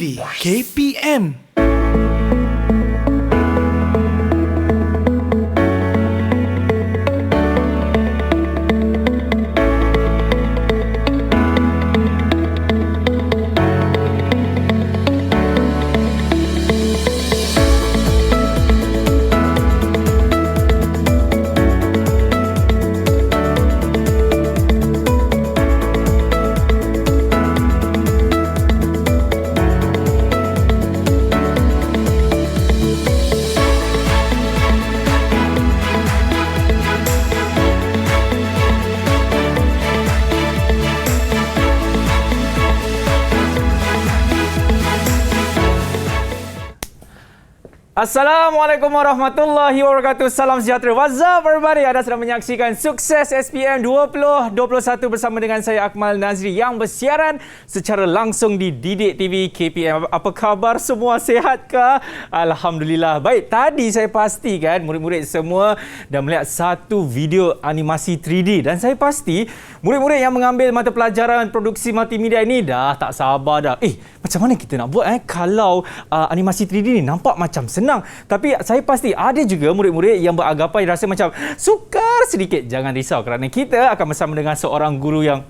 TV KPM. Assalamualaikum warahmatullahi wabarakatuh. Salam sejahtera. What's up everybody? Anda sedang menyaksikan Sukses SPM 2021 bersama dengan saya Akmal Nazri yang bersiaran secara langsung di Didik TV KPM. Apa khabar semua? Sihatkah? Alhamdulillah. Baik, tadi saya pastikan murid-murid semua dah melihat satu video animasi 3D dan saya pasti murid-murid yang mengambil mata pelajaran produksi multimedia ini dah tak sabar dah. Macam mana kita nak buat kalau animasi 3D ni nampak macam senang. Tapi saya pasti ada juga murid-murid yang beranggapan rasa macam sukar sedikit. Jangan risau kerana kita akan bersama dengan seorang guru yang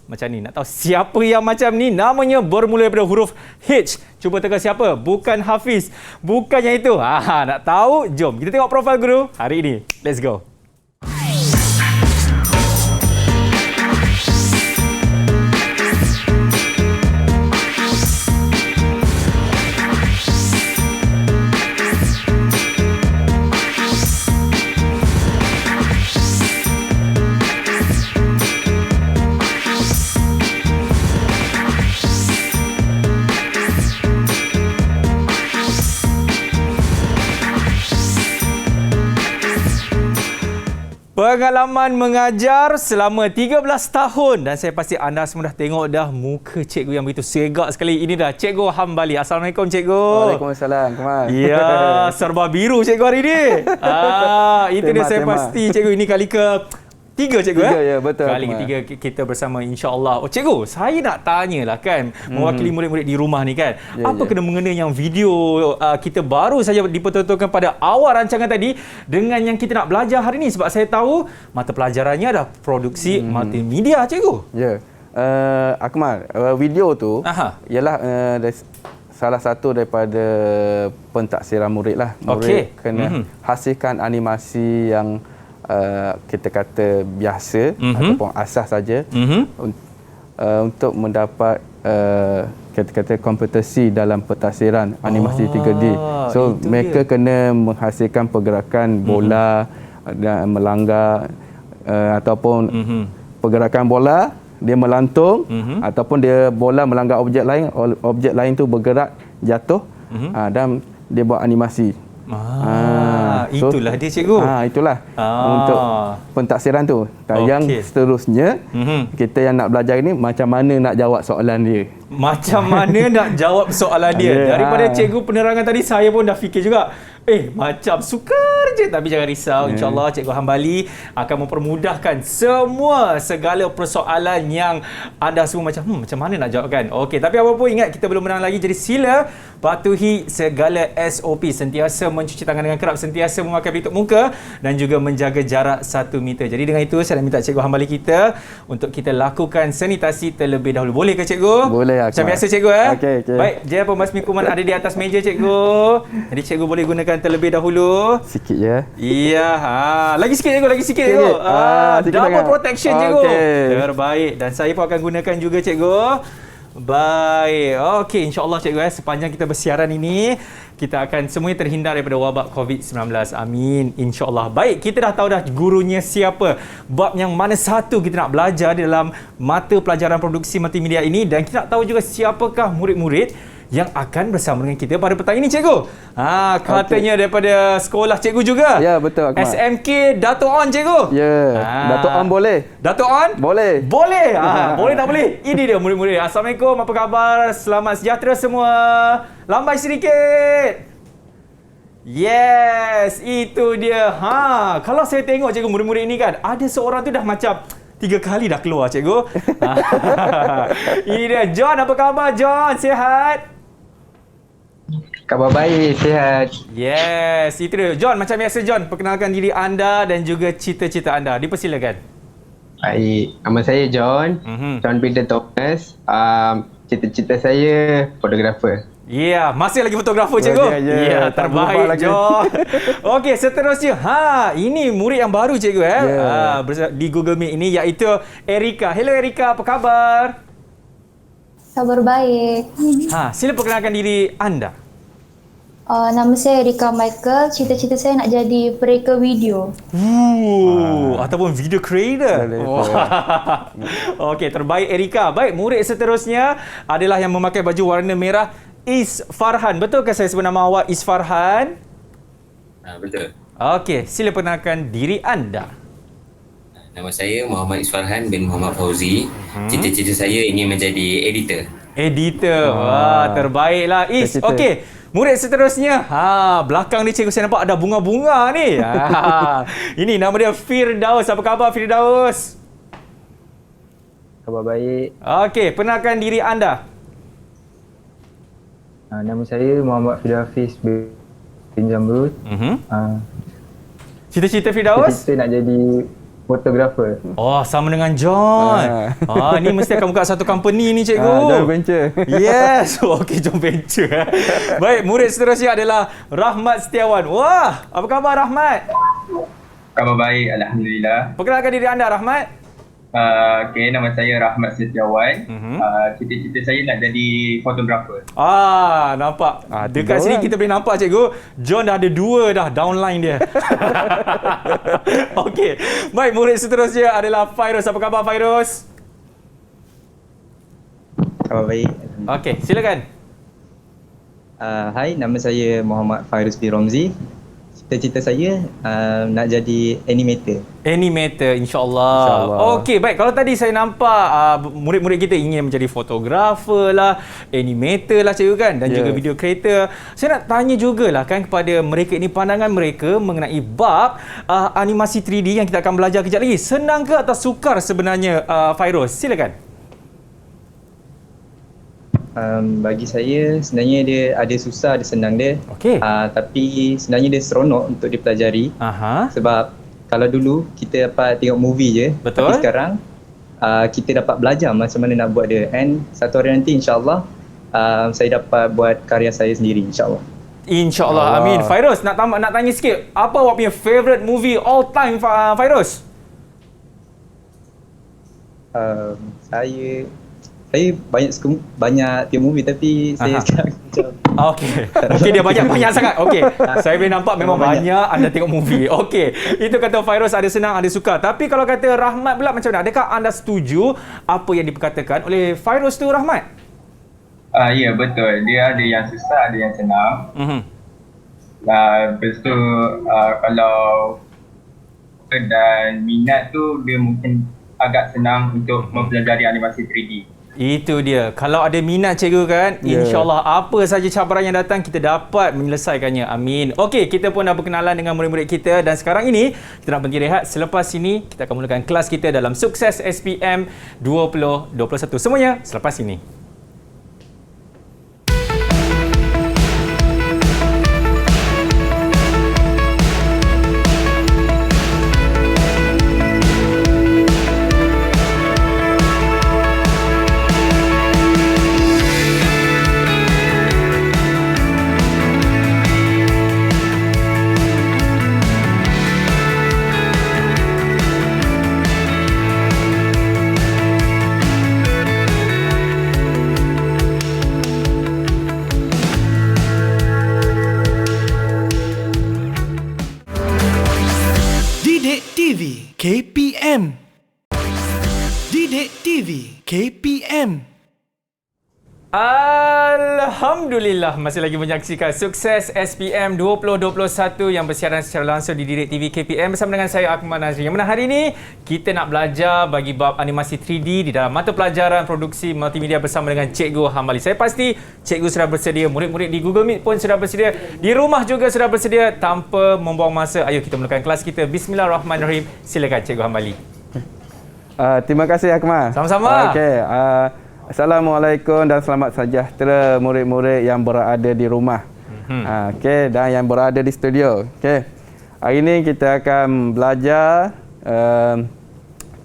macam ni. Nak tahu siapa yang macam ni? Namanya bermula daripada huruf H. Cuba teka siapa? Bukan Hafiz. Bukan yang itu. Nak tahu? Jom kita tengok profil guru hari ini. Let's go. Pengalaman mengajar selama 13 tahun dan saya pasti anda semua dah tengok dah muka cikgu yang begitu segak sekali. Ini dah Cikgu Hambali. Assalamualaikum cikgu. Waalaikumsalam. Kamal. Ya, serba biru cikgu hari ini. Itu dia saya pasti cikgu ini kali ke tiga cikgu. Ya, betul. Kali ketiga kita bersama insya-Allah. Oh cikgu, saya nak tanyalah kan mewakili murid-murid di rumah ni kan. Apa kena mengena yang video kita baru saja dipertontonkan pada awal rancangan tadi dengan yang kita nak belajar hari ni, sebab saya tahu mata pelajarannya adalah produksi multimedia cikgu. Ya. Akmal, video tu ialah salah satu daripada pentaksiran murid lah. Murid kena hasilkan animasi yang kita kata biasa ataupun asas saja untuk mendapat kita kata kompetisi dalam pentaksiran animasi 3D. So mereka kena menghasilkan pergerakan bola dan melanggar ataupun pergerakan bola dia melantung ataupun dia bola melanggar objek lain tu bergerak jatuh dan dia buat animasi. Itulah dia cikgu. Itulah untuk pentaksiran tu. Yang seterusnya kita yang nak belajar ni macam mana nak jawab soalan dia. Macam mana nak jawab soalan dia. Daripada cikgu penerangan tadi saya pun dah fikir juga. Macam sukar je. Tapi jangan risau. InsyaAllah Cikgu Hambali akan mempermudahkan segala persoalan yang anda semua macam mana nak jawabkan. Okey, tapi apa pun ingat kita belum menang lagi. Jadi sila patuhi segala SOP. Sentiasa mencuci tangan dengan kerap, sentiasa memakai pelitup muka dan juga menjaga jarak 1 meter. Jadi dengan itu saya nak minta Cikgu Hambali kita untuk kita lakukan sanitasi terlebih dahulu. Boleh ke cikgu? Boleh. Macam biasa cikgu Okey. Baik, gel pembasmi kuman ada di atas meja cikgu. Jadi cikgu boleh gunakan terlebih dahulu. Sikit je. Iya, lagi sikit cikgu, cikgu. Double protection cikgu. Terbaik, dan saya pun akan gunakan juga cikgu. Baik. Okey, insya-Allah cikgu sepanjang kita bersiaran ini kita akan semuanya terhindar daripada wabak COVID-19. Amin. InsyaAllah. Baik, kita dah tahu dah gurunya siapa. Bab yang mana satu kita nak belajar dalam mata pelajaran produksi multimedia ini. Dan kita nak tahu juga siapakah murid-murid yang akan bersama dengan kita pada petang ini cikgu. Katanya daripada sekolah cikgu juga. Ya, betul Akmal. SMK Dato' On cikgu. Ya, Dato' On boleh. Dato' On? Boleh. Boleh. Boleh tak boleh? Ini dia murid-murid. Assalamualaikum, apa khabar? Selamat sejahtera semua. Lambai sedikit. Yes, itu dia. Kalau saya tengok cikgu murid-murid ini kan, ada seorang tu dah macam 3 kali dah keluar cikgu. Ini dia John, apa khabar John? Sihat? Khabar baik, sihat. Yes, itu dia. John, macam biasa John, perkenalkan diri anda dan juga cita-cita anda. Dipersilakan. Baik, nama saya John. John Peter Thomas. Cita-cita saya fotografer. Ya, masih lagi fotografer cikgu. Ya, terbaik John. Okey, seterusnya. Ini murid yang baru cikgu di Google Meet ini iaitu Erika. Hello Erika, apa khabar? Kabar baik. Sila perkenalkan diri anda. Nama saya Erika Michael. Cita-cita saya nak jadi pereka video. Ataupun video creator. Okey, terbaik Erika. Baik, murid seterusnya adalah yang memakai baju warna merah, Is Farhan. Betulkah saya sebut nama awak Is Farhan? Betul. Okey, sila perkenalkan diri anda. Nama saya Muhammad Isfarhan bin Muhammad Fauzi. Cita-cita saya ingin menjadi editor. Editor. Terbaiklah Is. Okey. Murid seterusnya. Belakang ni cikgu saya nampak ada bunga-bunga ni. Ini nama dia Firdaus. Apa khabar Firdaus? Khabar baik. Okey, perkenalkan diri anda. Nama saya Muhammad Firdaus bin Jamrud. Cita-cita Firdaus? Cita-cita nak jadi fotografer. Sama dengan John. Ni mesti akan buka satu company ni cikgu. Joint venture. Yes. Okey, joint venture. Baik, murid seterusnya adalah Rahmat Setiawan. Wah, apa khabar Rahmat? Khabar baik, alhamdulillah. Perkenalkan diri anda Rahmat. Nama saya Rahmat Setiawan. Cita-cita saya nak jadi fotografer. Nampak. Dekat sini kita boleh nampak cikgu, John dah ada 2 dah downline dia. Okey. Baik, murid seterusnya adalah Fairuz. Apa khabar Fairuz? Khabar baik. Okey, silakan. Hai, nama saya Muhammad Fairuz bin Romzi. Cita-cita saya nak jadi animator. Animator, insyaAllah. Okey, baik. Kalau tadi saya nampak murid-murid kita ingin menjadi fotografer lah, animator lah cikgu kan, dan juga video creator. Saya nak tanya jugalah kan kepada mereka ini, pandangan mereka mengenai bab animasi 3D yang kita akan belajar kejap lagi. Senang ke atau sukar sebenarnya Fairuz? Silakan. Bagi saya sebenarnya dia ada susah, ada senang dia. Tapi sebenarnya dia seronok untuk dipelajari. Sebab kalau dulu kita dapat tengok movie je. Betul. Tapi sekarang kita dapat belajar macam mana nak buat dia. And satu hari nanti insyaAllah saya dapat buat karya saya sendiri insyaAllah. InsyaAllah, amin. Fairuz, nak tanya sikit, apa awak punya favourite movie all time Fairuz? Saya banyak tengok movie tapi saya sekarang Okey, dia banyak sangat. Okey. Saya boleh nampak memang banyak anda tengok movie. Okey. Itu kata Fairuz, ada senang, ada suka. Tapi kalau kata Rahmat pula macam mana? Adakah anda setuju apa yang diperkatakan oleh Fairuz tu Rahmat? Ya, betul. Dia ada yang susah, ada yang senang. Lepas tu kalau dan minat tu dia mungkin agak senang untuk mempelajari animasi 3D. Itu dia. Kalau ada minat cikgu kan, insyaAllah apa saja cabaran yang datang kita dapat menyelesaikannya. Amin. Okey, kita pun dah berkenalan dengan murid-murid kita dan sekarang ini kita nak pergi rehat. Selepas ini kita akan mulakan kelas kita dalam Sukses SPM 2021. Semuanya selepas ini. KPM. Didik TV KPM. Alhamdulillah, masih lagi menyaksikan Sukses SPM 2021 yang bersiaran secara langsung di Didik TV KPM bersama dengan saya Akmal Nazri. Yang mana hari ini kita nak belajar bagi bab animasi 3D di dalam mata pelajaran produksi multimedia bersama dengan Cikgu Hamali. Saya pasti cikgu sudah bersedia, murid-murid di Google Meet pun sudah bersedia, di rumah juga sudah bersedia. Tanpa membuang masa, ayo kita mulakan kelas kita. Bismillahirrahmanirrahim. Silakan Cikgu Hamali. Terima kasih Akmal. Sama-sama. Okey. Assalamualaikum dan selamat sejahtera murid-murid yang berada di rumah. Okey, dan yang berada di studio. Okey. Hari ini kita akan belajar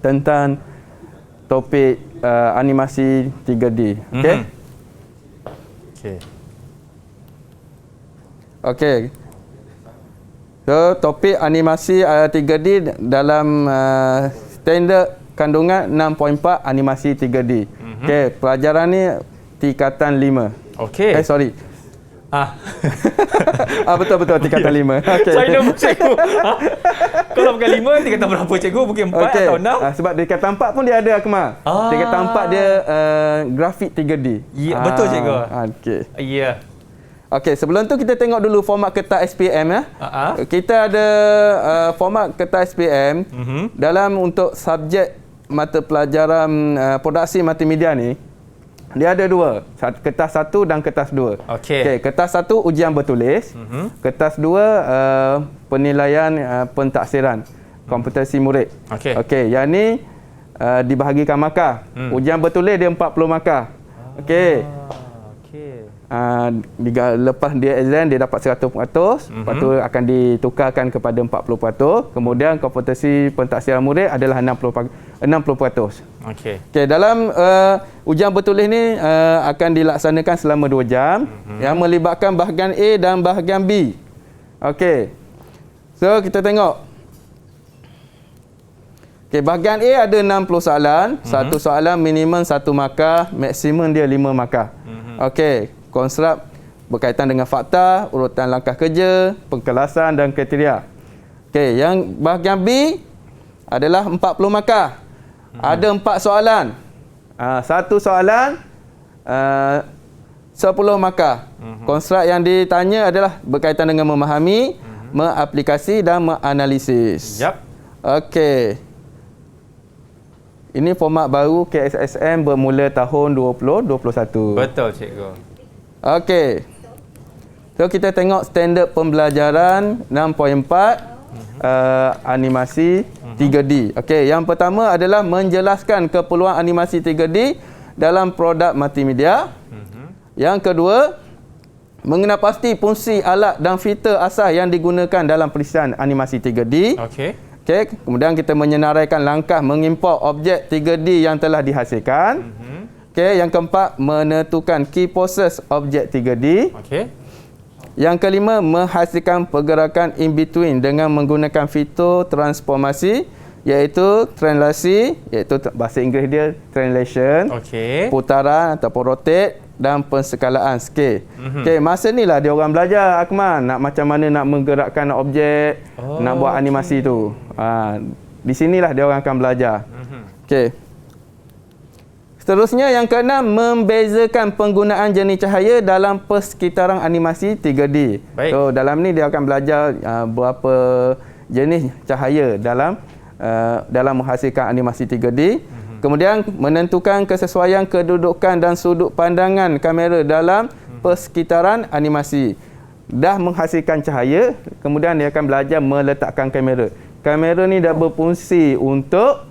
tentang topik animasi 3D. Okey. Okey. Okey. So, topik animasi 3D dalam standard kandungan 6.4 animasi 3D. Okey, pelajaran ni tingkatan 5. Okey. Sorry. Betul tingkatan 5. Okey. Saya nombor cikgu. Kalau bukan 5, tingkatan berapa cikgu? Mungkin 4 atau 6? Sebab tingkatan 4 pun dia ada, Akmal. Tingkatan 4 dia grafik 3D. Ya, betul cikgu. Okey. Ya. Okey, sebelum tu kita tengok dulu format kertas SPM ya. Kita ada format kertas SPM dalam untuk subjek mata pelajaran produksi multimedia ni. Dia ada dua, kertas 1 dan kertas 2. Okey, kertas 1 ujian bertulis, kertas 2 penilaian pentaksiran kompetensi murid. Okey, yang ni dibahagikan markah. Ujian bertulis dia 40 markah. Okey. Lepas dia exam dia dapat 100%, lepas tu akan ditukarkan kepada 40%. Kemudian kompetensi pentaksiran murid adalah 60%. Okey, dalam ujian bertulis ni akan dilaksanakan selama 2 jam yang melibatkan bahagian A dan bahagian B. Okey. So kita tengok. Okey, bahagian A ada 60 soalan, satu soalan minimum 1 markah, maksimum dia 5 markah. Okey. Konstruk berkaitan dengan fakta, urutan langkah kerja, pengkelasan dan kriteria. Okey, yang bahagian B adalah 40 markah. Ada 4 soalan. Satu soalan 10 markah. Konstruk yang ditanya adalah berkaitan dengan memahami, mengaplikasi dan menganalisis. Okey. Ini format baru KSSM bermula tahun 2021. Betul cikgu. Okey. So kita tengok standard pembelajaran 6.4 animasi 3D. Okey, yang pertama adalah menjelaskan keperluan animasi 3D dalam produk multimedia. Yang kedua, mengenal pasti fungsi alat dan fitur asas yang digunakan dalam periksaan animasi 3D. Okey, kemudian kita menyenaraikan langkah mengimport objek 3D yang telah dihasilkan. Okey, yang keempat, menentukan key poses objek 3D. Okey. Yang kelima, menghasilkan pergerakan in between dengan menggunakan fitur transformasi iaitu translasi, iaitu bahasa Inggeris dia translation. Okey. Putaran ataupun rotate dan penskalaan scale. Okey, masa ni lah dia orang belajar, Akmal, nak macam mana nak menggerakkan objek, nak buat animasi tu. Di sinilah dia orang akan belajar. Okey. Seterusnya yang keenam, membezakan penggunaan jenis cahaya dalam persekitaran animasi 3D. Baik. So dalam ni dia akan belajar berapa jenis cahaya dalam menghasilkan animasi 3D. Kemudian menentukan kesesuaian kedudukan dan sudut pandangan kamera dalam persekitaran animasi. Dah menghasilkan cahaya, kemudian dia akan belajar meletakkan kamera. Kamera ni dah berfungsi untuk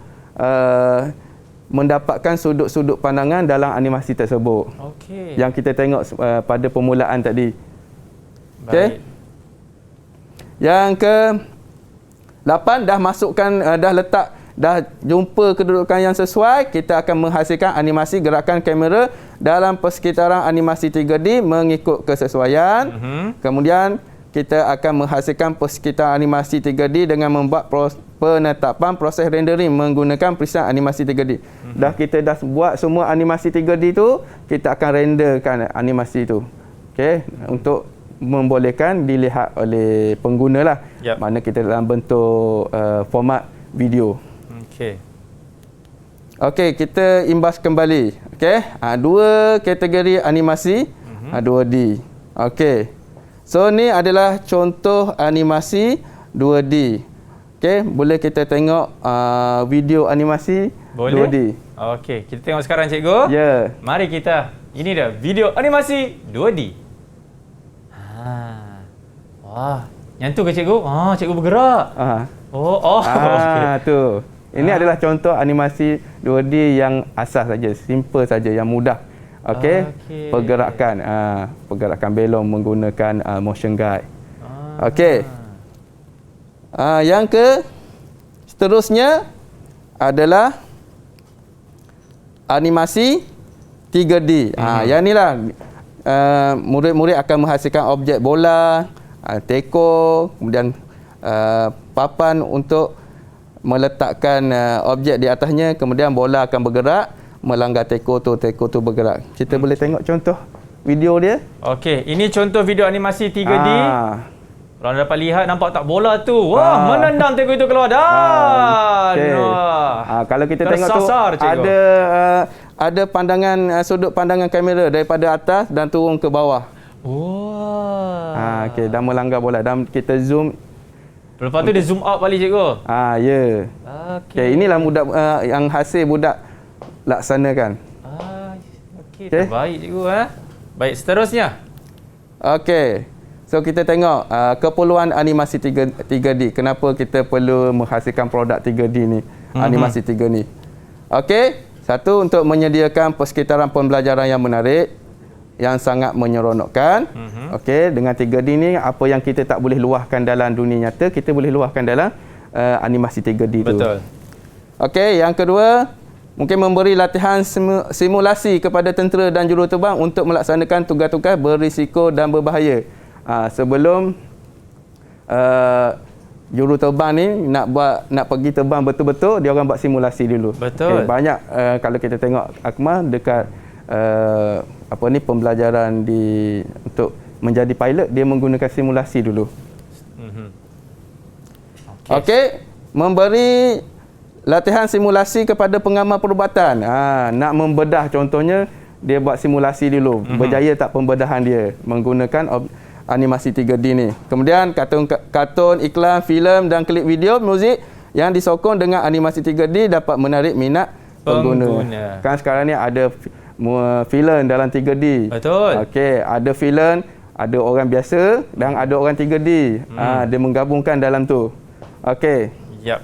mendapatkan sudut-sudut pandangan dalam animasi tersebut. Okey. Yang kita tengok pada permulaan tadi. Okey. Yang ke-8 dah jumpa kedudukan yang sesuai, kita akan menghasilkan animasi gerakan kamera dalam persekitaran animasi 3D mengikut kesesuaian. Kemudian kita akan menghasilkan persekitaran animasi 3D dengan membuat penetapan proses rendering menggunakan periksaan animasi 3D. Kita dah buat semua animasi 3D tu, kita akan renderkan animasi tu. Okey, untuk membolehkan dilihat oleh pengguna lah. Mana kita dalam bentuk format video. Okey, kita imbas kembali. Okey, dua kategori animasi 2D. Okey. So ni adalah contoh animasi 2D. Okey, boleh kita tengok video animasi boleh? 2D. Okey, kita tengok sekarang cikgu. Ya. Mari kita. Ini dia video animasi 2D. Wah, yang tu ke cikgu? Cikgu bergerak. Okey. Tu. Ini adalah contoh animasi 2D yang asas saja, simple saja, yang mudah Okey. Pergerakan pergerakan belon menggunakan motion guide. Okey. Yang seterusnya adalah animasi 3D. Yang inilah murid-murid akan menghasilkan objek bola, teko, kemudian papan untuk meletakkan objek di atasnya, kemudian bola akan bergerak melanggar teko tu bergerak. Kita boleh tengok contoh video dia. Okey, ini contoh video animasi 3D. Kalau dapat lihat, nampak tak bola tu? Wah, menendang teko itu keluar dan kalau kita tengok tu ada pandangan sudut pandangan kamera daripada atas dan turun ke bawah. Okey, dan melanggar bola dan kita zoom. Lepas tu dia zoom out balik cikgu. Ya. Okey, inilah budak yang hasil budak laksanakan. Okey, terbaik cikgu Baik, seterusnya. Okey. So kita tengok keperluan animasi 3D. Kenapa kita perlu menghasilkan produk 3D ni, animasi 3 ni. Okey, satu untuk menyediakan persekitaran pembelajaran yang menarik, yang sangat menyeronokkan. Okey, dengan 3D ni apa yang kita tak boleh luahkan dalam dunia nyata, kita boleh luahkan dalam animasi 3D tu. Betul. Okey, yang kedua, mungkin memberi latihan simulasi kepada tentera dan juruterbang untuk melaksanakan tugas-tugas berisiko dan berbahaya. Sebelum juruterbang ni nak pergi terbang betul-betul, dia orang buat simulasi dulu. Betul. Banyak kalau kita tengok Akmal dekat pembelajaran untuk menjadi pilot, dia menggunakan simulasi dulu. Okey, memberi latihan simulasi kepada pengamal perubatan. Nak membedah contohnya, dia buat simulasi dulu. Berjaya tak pembedahan dia menggunakan animasi 3D ni. Kemudian kartun, iklan, filem dan klip video muzik yang disokong dengan animasi 3D dapat menarik minat pengguna. Kan sekarang ni ada filem dalam 3D. Betul. Okey, ada filem, ada orang biasa dan ada orang 3D. Dia menggabungkan dalam tu. Okey. Yap.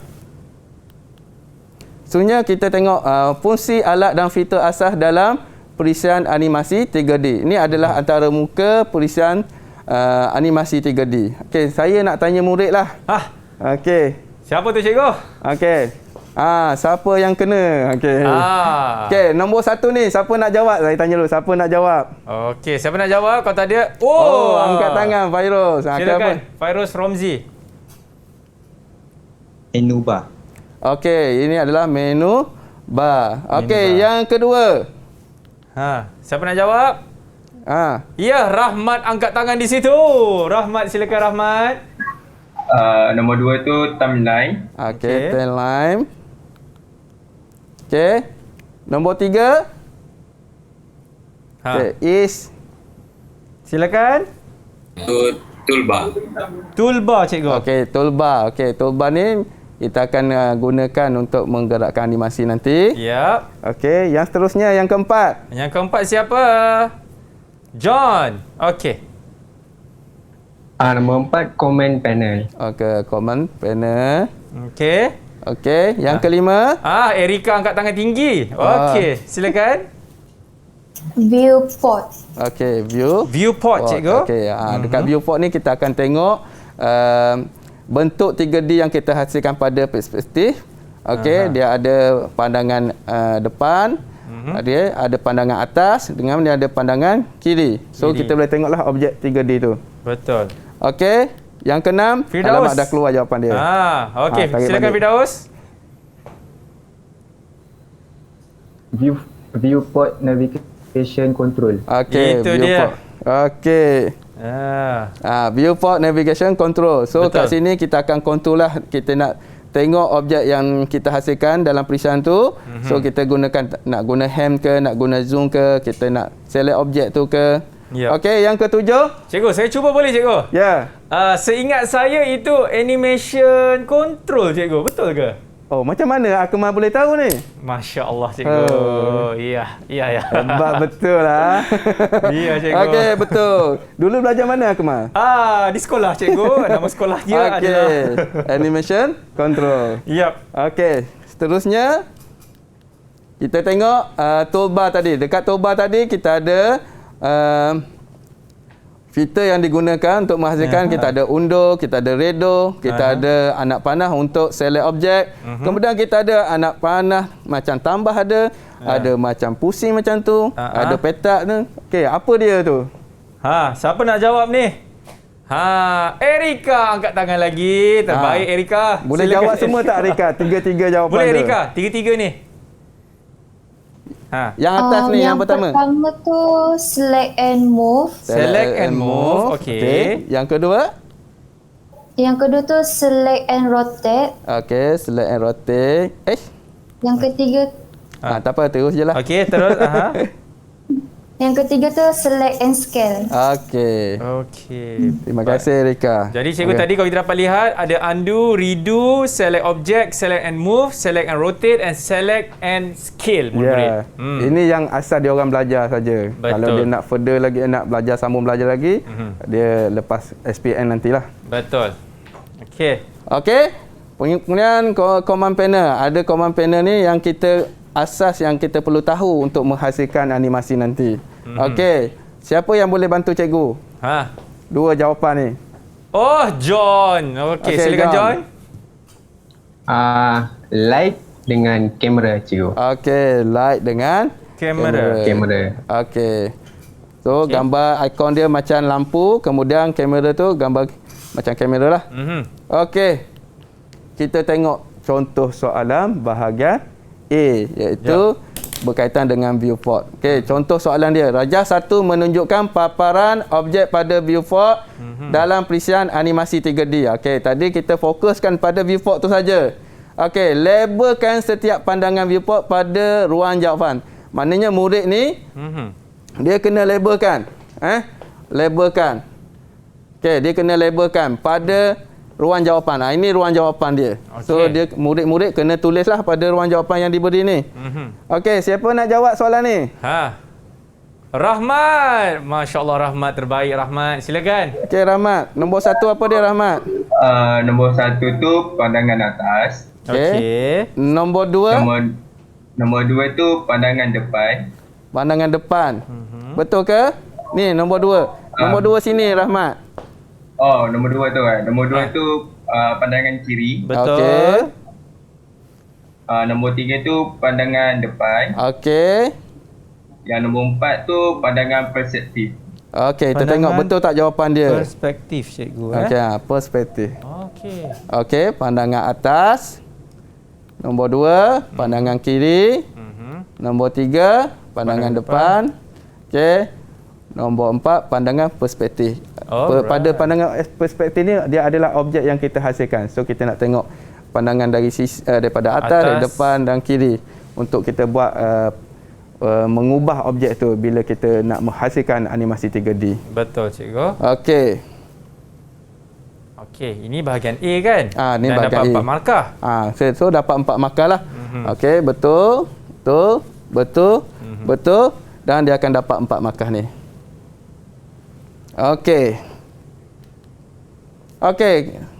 Sebenarnya kita tengok fungsi alat dan fitur asas dalam perisian animasi 3D. Ini adalah antara muka perisian animasi 3D. Okey, saya nak tanya murid lah. Okey. Siapa tu cikgu? Okey. Siapa yang kena? Okey. Okey, nombor 1 ni, siapa nak jawab? Saya tanya dulu, siapa nak jawab? Okey, siapa nak jawab? Kalau tak ada, angkat tangan Fairuz. Silakan, Fairuz Romzi. Menu bar. Okey, ini adalah menu bar. Okey, yang kedua. Siapa nak jawab? Ya, Rahmat angkat tangan di situ. Rahmat, silakan Rahmat. Nombor 2 tu timeline. Okey, timeline. Okey. Nombor 3. Okey, is. Silakan. Toolbar. Toolbar cikgu. Okey, toolbar. Okey, toolbar ni kita akan gunakan untuk menggerakkan animasi nanti. Yap. Okey, yang seterusnya, yang keempat. Yang keempat siapa? John. Okey. Nombor 4, command panel. Okey, command panel. Okey. Okey, yang kelima. Erika angkat tangan tinggi. Okey, silakan. Viewport. Okey, viewport cikgu. Okey, dekat viewport ni kita akan tengok bentuk 3D yang kita hasilkan pada perspektif. Okey, dia ada pandangan depan, dia ada pandangan atas, dengan dia ada pandangan kiri. So kita boleh tengoklah objek 3D tu. Betul. Okey, yang keenam, alamak dah keluar jawapan dia. Okey, silakan Firdaus. Viewport navigation control. Okey, itu viewport. Okey. Viewport navigation control. So kat sini kita akan control lah, kita nak tengok objek yang kita hasilkan dalam perisian tu. So kita gunakan, nak guna hand ke, nak guna zoom ke, kita nak select objek tu ke. Okey, yang ketujuh. Cikgu, saya cuba boleh cikgu? Ya. Seingat saya itu animation control cikgu, betul ke? Oh, macam mana Akmal boleh tahu ni? Masya Allah cikgu. Ya. Hebat betul lah. Ya cikgu. Okey, betul. Dulu belajar mana Akmal? Di sekolah cikgu. Nama sekolah dia adalah animation control. Yap. Okey, seterusnya. Kita tengok toolbar tadi. Dekat toolbar tadi kita ada filter yang digunakan untuk menghasilkan. Kita ada undur, kita ada redo, kita ada anak panah untuk select objek. Kemudian kita ada anak panah macam tambah ada macam pusing macam tu, ada petak tu. Okey, apa dia tu? Siapa nak jawab ni? Erika angkat tangan lagi. Terbaik Erika. Boleh Silakan. jawab semua tak Erika? Tiga-tiga jawapan Boleh tu. Erika, tiga-tiga ni. Yang atas ni yang pertama. Yang pertama tu select and move. Select and move. Okey. Yang kedua? Yang kedua tu select and rotate. Okey, select and rotate. Yang ketiga tak apa, terus je lah. Okey, terus. Yang ketiga tu select and scale. Okey. Terima kasih Erika. Jadi cikgu tadi kalau kita dapat lihat ada undo, redo, select object, select and move, select and rotate and select and scale murid. Ini yang asal dia orang belajar saja. Kalau dia nak further lagi, nak belajar sambung belajar lagi, dia lepas SPM nantilah. Betul. Okey. Kemudian command panel. Ada command panel ni yang kita asas yang kita perlu tahu untuk menghasilkan animasi nanti. Okey, siapa yang boleh bantu cikgu? Dua jawapan ni. Oh, John. Okey, silakan John. Light dengan kamera cikgu. Okey, light dengan kamera. Okey. So, gambar ikon dia macam lampu, kemudian kamera tu gambar macam kamera lah. Okey. Kita tengok contoh soalan bahagian A, iaitu berkaitan dengan viewport. Okey, contoh soalan dia. Rajah 1 menunjukkan paparan objek pada viewport dalam perisian animasi 3D. Okey, tadi kita fokuskan pada viewport tu saja. Okey, labelkan setiap pandangan viewport pada ruang jawapan. Maknanya murid ni dia kena labelkan. Labelkan. Okey, dia kena labelkan pada ruang jawapan. Ini ruang jawapan dia. So dia murid-murid kena tulislah pada ruang jawapan yang diberi ni. Okey, siapa nak jawab soalan ni? Rahmat. Masya-Allah, Rahmat terbaik Rahmat. Silakan. Okey Rahmat, nombor 1 apa dia Rahmat? Nombor 1 tu pandangan atas. Okey. Nombor 2? Nombor 2 tu pandangan depan. Pandangan depan. Betul ke? Ni nombor 2. Nombor 2 sini Rahmat. Oh, nombor 2 tu kan. Nombor 2 tu pandangan kiri. Betul. Okey. Nombor 3 tu pandangan depan. Okey. Yang nombor 4 tu pandangan perspektif. Okey, kita tengok betul tak jawapan dia. Perspektif cikgu. Okey, perspektif. Okey, pandangan atas. Nombor 2, pandangan kiri. Nombor 3, pandangan depan. Okey. Nombor 4, pandangan perspektif. Pada pandangan perspektif ni, dia adalah objek yang kita hasilkan. So, kita nak tengok pandangan dari daripada atas, dari depan dan kiri. Untuk kita buat mengubah objek tu bila kita nak menghasilkan animasi 3D. Betul cikgu. Okey. Okey, ini bahagian A kan? Ni dan bahagian dapat 4 markah. So dapat 4 markah lah. Okey, betul. Betul. Dan dia akan dapat 4 markah ni. Okey,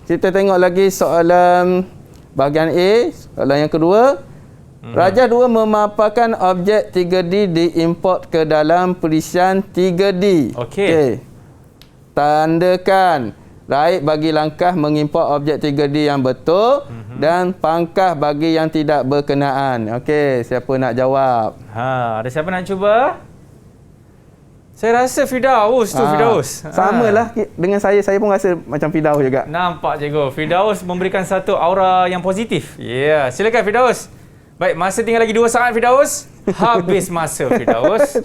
kita tengok lagi soalan bahagian A, soalan yang kedua. Rajah 2 memaparkan objek 3D diimport ke dalam perisian 3D. Okey. Tandakan right bagi langkah mengimport objek 3D yang betul dan pangkah bagi yang tidak berkenaan. Okey, siapa nak jawab? Ada siapa nak cuba? Saya rasa Firdaus tu, Firdaus. Samalah dengan saya pun rasa macam Firdaus juga. Nampak cikgu, Firdaus memberikan satu aura yang positif. Ya, silakan Firdaus. Baik, masa tinggal lagi 2 saat Firdaus. Habis masa Firdaus.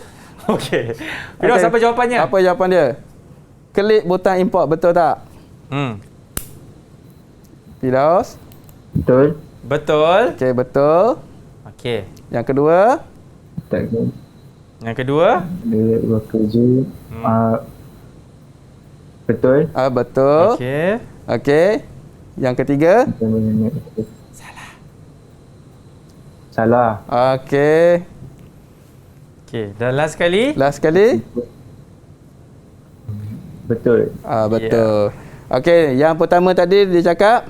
Okey. Firdaus, apa jawapannya? Apa jawapan dia? Klik butang import, betul tak? Firdaus? Betul. Betul. Okey, betul. Okey. Yang kedua? Yang kedua? Dia buat kerja. Betul. Betul. Okey. Yang ketiga? Salah. Okey. Dan last sekali? Betul. Betul. Okey, yang pertama tadi dia cakap?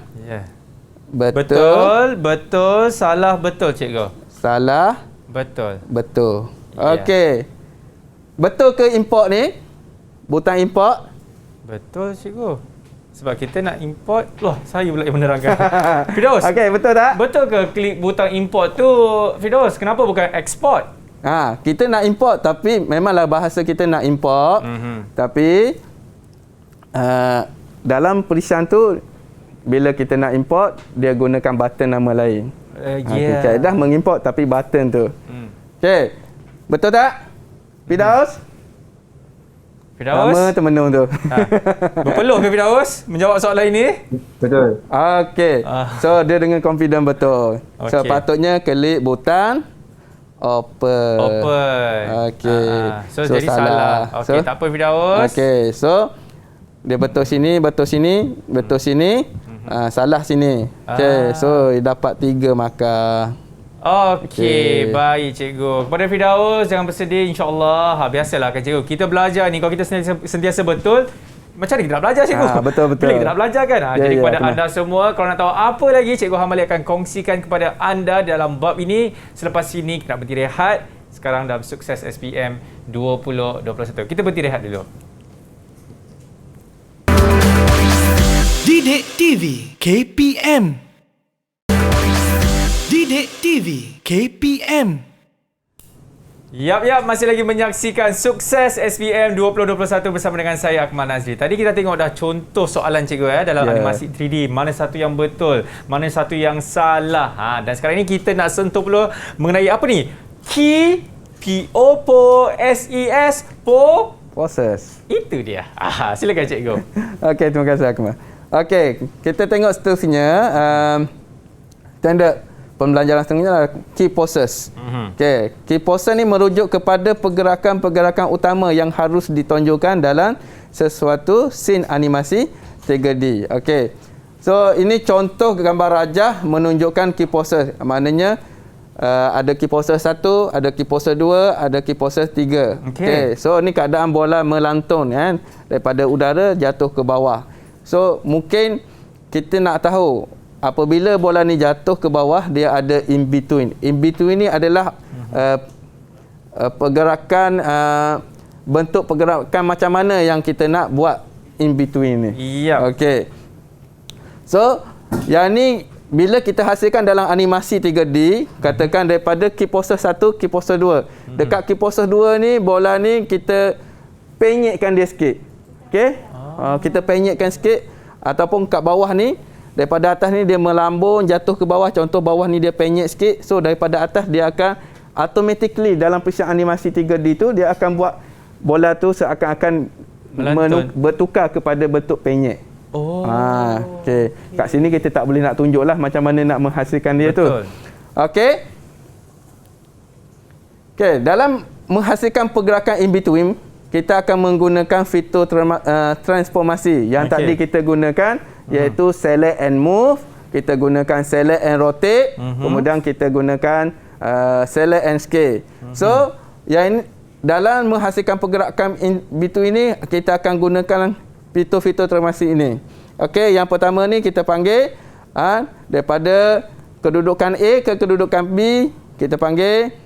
Betul, salah, betul cikgu. Salah, Betul. Betul. Ya. Okey. Betul ke import ni? Butang import? Betul cikgu. Sebab kita nak import. Loh, saya pula yang menerangkan. Firdaus. Okey, betul tak? Betul ke klik butang import tu, Firdaus? Kenapa bukan export? Kita nak import tapi memanglah bahasa kita nak import. Tapi dalam perisian tu bila kita nak import, dia gunakan button nama lain. Kaedah mengimport tapi button tu. Okey. Betul tak? Firdaus? Firdaus? Nama termenung tu. Berpeluh ke Firdaus menjawab soalan ini? Betul. Okey. So dia dengan confident betul. So Okey. patutnya klik butang open. Okey. So jadi salah. Okey, tak apa Firdaus. Okey. So dia betul sini, betul sini, betul sini. Salah sini. Okey. So dapat 3 markah. Okey, baik cikgu. Kepada Firdaus, jangan bersedih, insya-Allah. Biasalah kan cikgu. Kita belajar ni kalau kita sentiasa betul, macam mana kita nak belajar cikgu? Betul. Bila kita nak belajar kan? Jadi kepada benar. anda semua, kalau nak tahu apa lagi, Cikgu Hamali akan kongsikan kepada anda dalam bab ini. Selepas ini kita nak berhenti rehat. Sekarang dalam Sukses SPM 2021. Kita berhenti rehat dulu. Didik TV KPM. Didik TV KPM. Yap, masih lagi menyaksikan Sukses SPM 2021 bersama dengan saya Akmal Nazri. Tadi kita tengok dah contoh soalan cikgu dalam animasi 3D. Mana satu yang betul, mana satu yang salah. Dan sekarang ini kita nak sentuh pula mengenai apa ni? Key, POSES, Process. Itu dia. Silakan cikgu. Okey, terima kasih Akmal. Okey, kita tengok seterusnya standard pembelajaran seterusnya adalah key poses. Okey, key poses ni merujuk kepada pergerakan-pergerakan utama yang harus ditonjolkan dalam sesuatu scene animasi 3D. Okey. So, ini contoh gambar rajah menunjukkan key poses. Maknanya ada key poses 1, ada key poses 2, ada key poses 3. Okey. So, ni keadaan bola melantun kan daripada udara jatuh ke bawah. So, mungkin kita nak tahu apabila bola ni jatuh ke bawah, dia ada in between. In between ni adalah pergerakan, bentuk pergerakan macam mana yang kita nak buat in between ni. Okey. So, yang ni bila kita hasilkan dalam animasi 3D, katakan daripada key poses 1, key poses 2. Dekat key poses 2 ni, bola ni kita penyekkan dia sikit. Okey? Kita penyekkan sikit ataupun kat bawah ni, daripada atas ni dia melambung jatuh ke bawah. Contoh bawah ni dia penyek sikit. So daripada atas dia akan automatically dalam perisian animasi 3D tu dia akan buat bola tu seakan-akan bertukar kepada bentuk penyek. Okey. Kat sini kita tak boleh nak tunjuklah macam mana nak menghasilkan dia tu. Okey. Okey, dalam menghasilkan pergerakan in between, kita akan menggunakan fitur transformasi yang tadi kita gunakan, iaitu select and move, kita gunakan select and rotate, kemudian kita gunakan select and scale. So, yang dalam menghasilkan pergerakan in between ini, kita akan gunakan fitur-fitur transformasi ini. Okey, yang pertama ni kita panggil daripada kedudukan A ke kedudukan B, kita panggil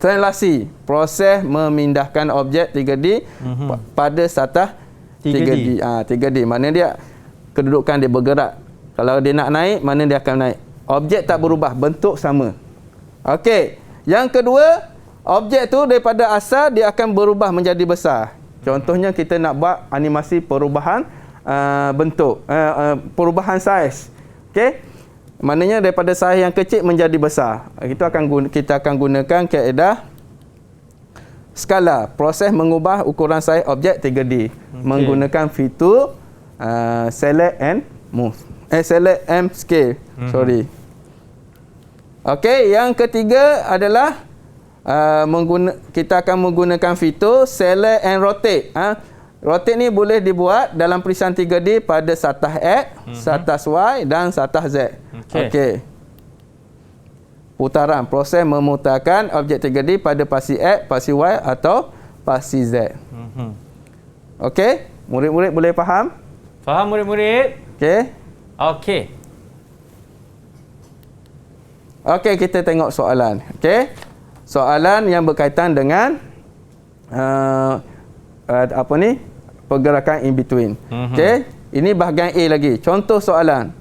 translasi, proses memindahkan objek 3D pada satah 3D. 3D. Maknanya dia kedudukan dia bergerak. Kalau dia nak naik, mana dia akan naik. Objek tak berubah, bentuk sama. Okey. Yang kedua, objek tu daripada asal dia akan berubah menjadi besar. Contohnya kita nak buat animasi perubahan bentuk, perubahan saiz. Okey. Maknanya daripada saiz yang kecil menjadi besar. Kita akan gunakan kaedah skala, proses mengubah ukuran saiz objek 3D menggunakan fitur select and move. Select and scale. Sorry. Okey, yang ketiga adalah kita akan menggunakan fitur select and rotate. Rotate ni boleh dibuat dalam perisian 3D pada satah X, satah Y dan satah Z. Okey. Putaran, proses memutarkan objek 3D pada pasti X, pasti Y atau pasti Z. Okey, murid-murid boleh faham? Faham murid-murid? Okey. Okey. Okey, kita tengok soalan. Okey. soalan yang berkaitan dengan pergerakan in between. Okey, ini bahagian A lagi. Contoh soalan.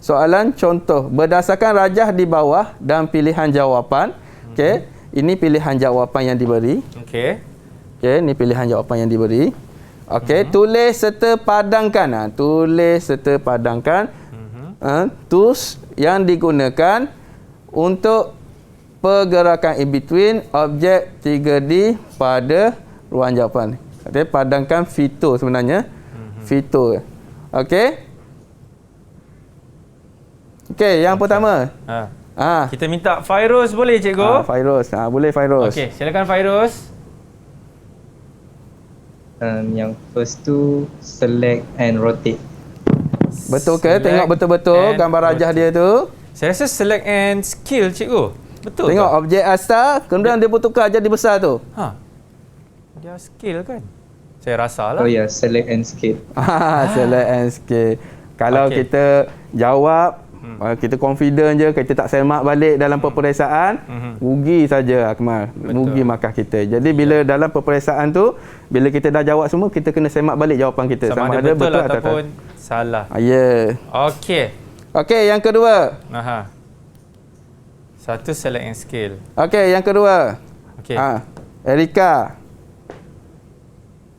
Soalan contoh berdasarkan rajah di bawah dan pilihan jawapan. Okey, ini pilihan jawapan yang diberi. Okey, ini pilihan jawapan yang diberi. Okey, tulis serta padangkan. Tulis serta padangkan tools yang digunakan untuk pergerakan in between objek 3D pada ruang jawapan. Okey, padangkan fitur sebenarnya. Fitur. Okey. Okey, yang pertama. Kita minta Fairuz boleh cikgu? Fairuz. Boleh Fairuz. Okey, silakan Fairuz. Yang first tu select and rotate. Betul ke? Tengok betul-betul gambar rajah dia tu. Saya rasa select and scale cikgu. Betul. Tengok objek asal, kemudian dia bertukar jadi besar tu. Dia scale kan? Saya rasa lah. Oh ya, select and scale. Select and scale. Kalau kita jawab, kita confident je, kita tak semak balik dalam peperiksaan, rugi saja Akmal. Rugi markah kita. Jadi bila dalam peperiksaan tu, bila kita dah jawab semua, kita kena semak balik jawapan kita. Sama ada betul ataupun salah. Ya. Okey. Okey, yang kedua. Satu select and scale. Okey, yang kedua. Okey. Erika.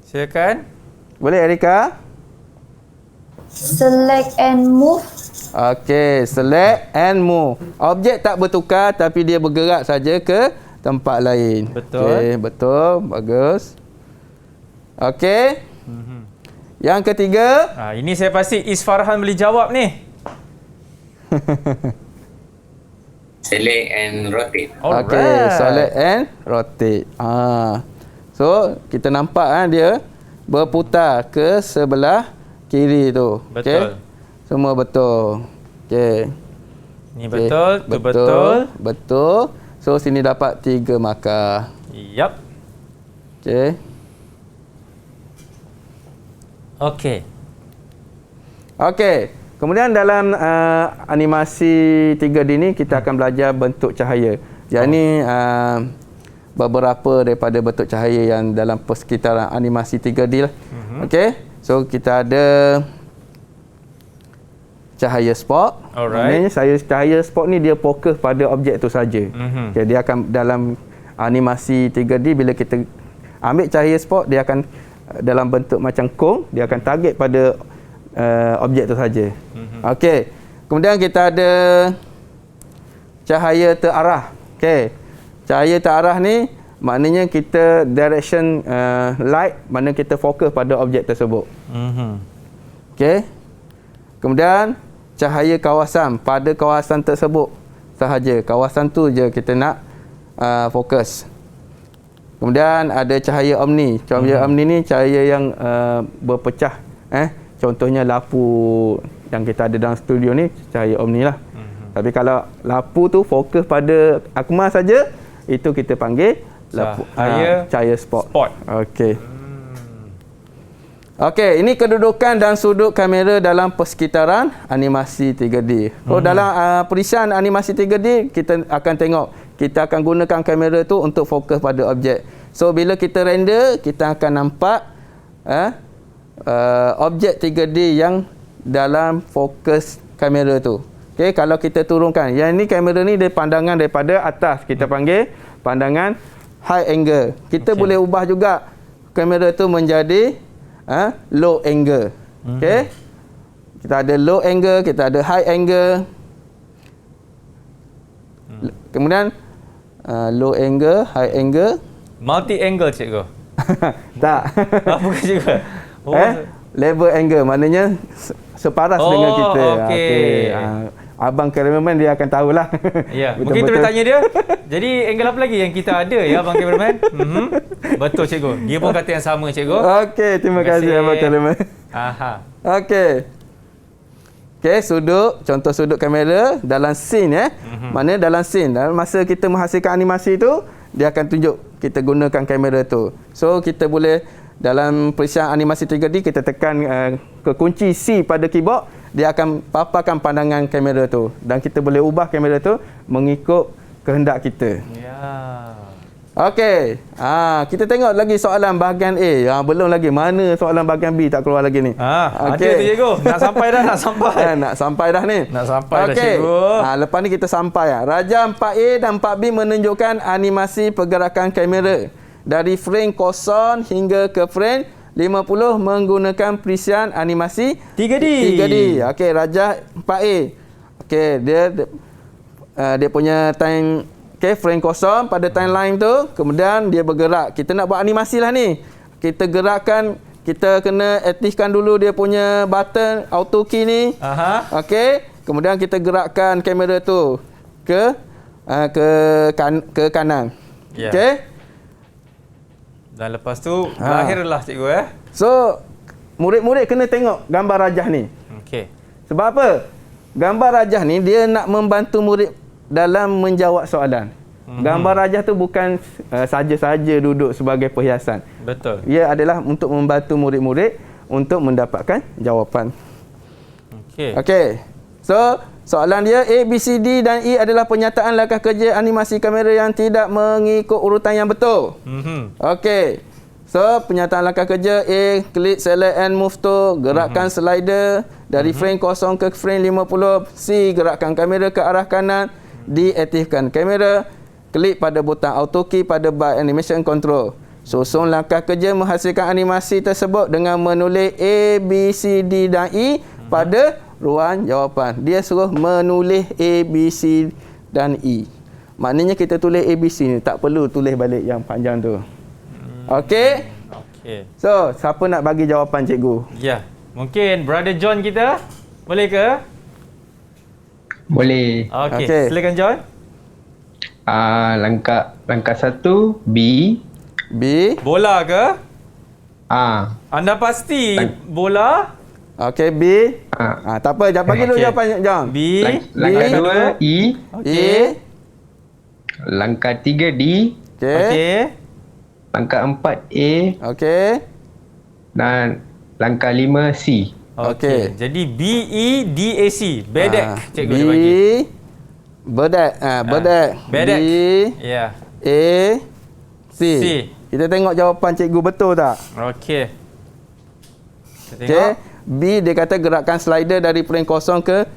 Silakan. Boleh Erika? Select and move. Okey, select and move. Objek tak bertukar tapi dia bergerak saja ke tempat lain. Betul. Okey, betul. Bagus. Okey. Yang ketiga. Ini saya pasti Isfarhan boleh jawab ni. Select and rotate. Okey, select and rotate. So, kita nampak dia berputar ke sebelah kiri tu. Betul. Okay? Semua betul. Okey. Ni betul, tu betul. Betul. So, sini dapat 3 markah. Yap. Okey. Okey. Okey. Kemudian dalam animasi 3D ni kita akan belajar bentuk cahaya. Yang ni beberapa daripada bentuk cahaya yang dalam persekitaran animasi 3D lah. Okey. So kita ada cahaya spot. Alright. Maknanya cahaya spot ni dia fokus pada objek tu saja. Okay, dia akan dalam animasi 3D bila kita ambil cahaya spot dia akan dalam bentuk macam kong, dia akan target pada objek tu saja. Okey. Kemudian kita ada cahaya terarah. Okey. Cahaya terarah ni maknanya kita direction light, mana kita fokus pada objek tersebut. Okey. Kemudian cahaya kawasan, pada kawasan tersebut sahaja. Kawasan tu je kita nak fokus. Kemudian ada cahaya omni. Cahaya omni ni cahaya yang berpecah. Contohnya lampu yang kita ada dalam studio ni cahaya omni lah. Tapi kalau lampu tu fokus pada Akmal saja, itu kita panggil lampu cahaya spot. Okey. Okey, ini kedudukan dan sudut kamera dalam persekitaran animasi 3D. So dalam perisian animasi 3D kita akan tengok, kita akan gunakan kamera tu untuk fokus pada objek. So bila kita render, kita akan nampak objek 3D yang dalam fokus kamera tu. Okey, kalau kita turunkan, yang ni kamera ni dia pandangan daripada atas, kita panggil pandangan high angle. Kita boleh ubah juga kamera tu menjadi low angle. Okey. Kita ada low angle, kita ada high angle. Kemudian low angle, high angle, multi angle cikgu. tak. Bukan juga. Level angle maknanya separas dengan kita. Okey. Abang cameraman dia akan tahulah. Ya, mungkin kita boleh tanya dia. Jadi angle apa lagi yang kita ada ya abang cameraman? Betul cikgu. Dia pun kata yang sama cikgu. Okey, terima kasih abang cameraman. Okey. Okey, contoh sudut kamera dalam scene Maknanya dalam scene, dalam masa kita menghasilkan animasi tu, dia akan tunjuk kita gunakan kamera tu. So kita boleh dalam perisian animasi 3D kita tekan ke kunci C pada keyboard, dia akan paparkan pandangan kamera tu dan kita boleh ubah kamera tu mengikut kehendak kita. Ya. Okey. Kita tengok lagi soalan bahagian A. Belum lagi. Mana soalan bahagian B tak keluar lagi ni? Ada tu cikgu. Nak sampai dah, nak sampai. Nak sampai dah ni. Nak sampai dah cikgu. Lepas ni kita sampai. Raja 4A dan 4B menunjukkan animasi pergerakan kamera dari frame kosong hingga ke frame 50 menggunakan perisian animasi 3D. Okey, Raja 4A. Okey, dia punya time frame kosong pada timeline tu, kemudian dia bergerak. Kita nak buat animasi lah ni. Kita gerakkan, kita kena aktifkan dulu dia punya button auto key ni. Okey, kemudian kita gerakkan kamera tu ke kanan. Yeah. Okey. Dan lepas tu lahirlah cikgu So, murid-murid kena tengok gambar rajah ni. Okey. Sebab apa? Gambar rajah ni dia nak membantu murid dalam menjawab soalan. Gambar rajah tu bukan saja-saja duduk sebagai perhiasan. Betul. Ia adalah untuk membantu murid-murid untuk mendapatkan jawapan. Okey. So, soalan dia A, B, C, D dan E adalah penyataan langkah kerja animasi kamera yang tidak mengikut urutan yang betul. Okey. So, penyataan langkah kerja A, klik select and move to, gerakkan slider dari frame kosong ke frame 50. C, gerakkan kamera ke arah kanan. D, aktifkan kamera. Klik pada butang auto key pada bar animation control. Susun langkah kerja menghasilkan animasi tersebut dengan menulis A, B, C, D dan E pada ruang jawapan. Dia suruh menulis A, B, C dan E. Maknanya kita tulis A, B, C ni. Tak perlu tulis balik yang panjang tu. Okey? So, siapa nak bagi jawapan cikgu? Ya. Mungkin Brother John kita. Boleh ke? Boleh. Okey. Silakan John. Langkah 1 B. Bola ke? Anda pasti bola? Okey, B. Tak apa, bagi dulu jawapan John. B. Langkah 2 E. E. Langkah 3 D. Okey. Langkah 4 A. Okey. Dan langkah 5 C. Okey. Jadi B, E, D, A, C. Bedek cikgu dia bagi. B. Bedek. Bedek. Bedek. B. Ya. A. C. Kita tengok jawapan cikgu betul tak? Okey. Okey. B dia kata gerakkan slider dari frame kosong ke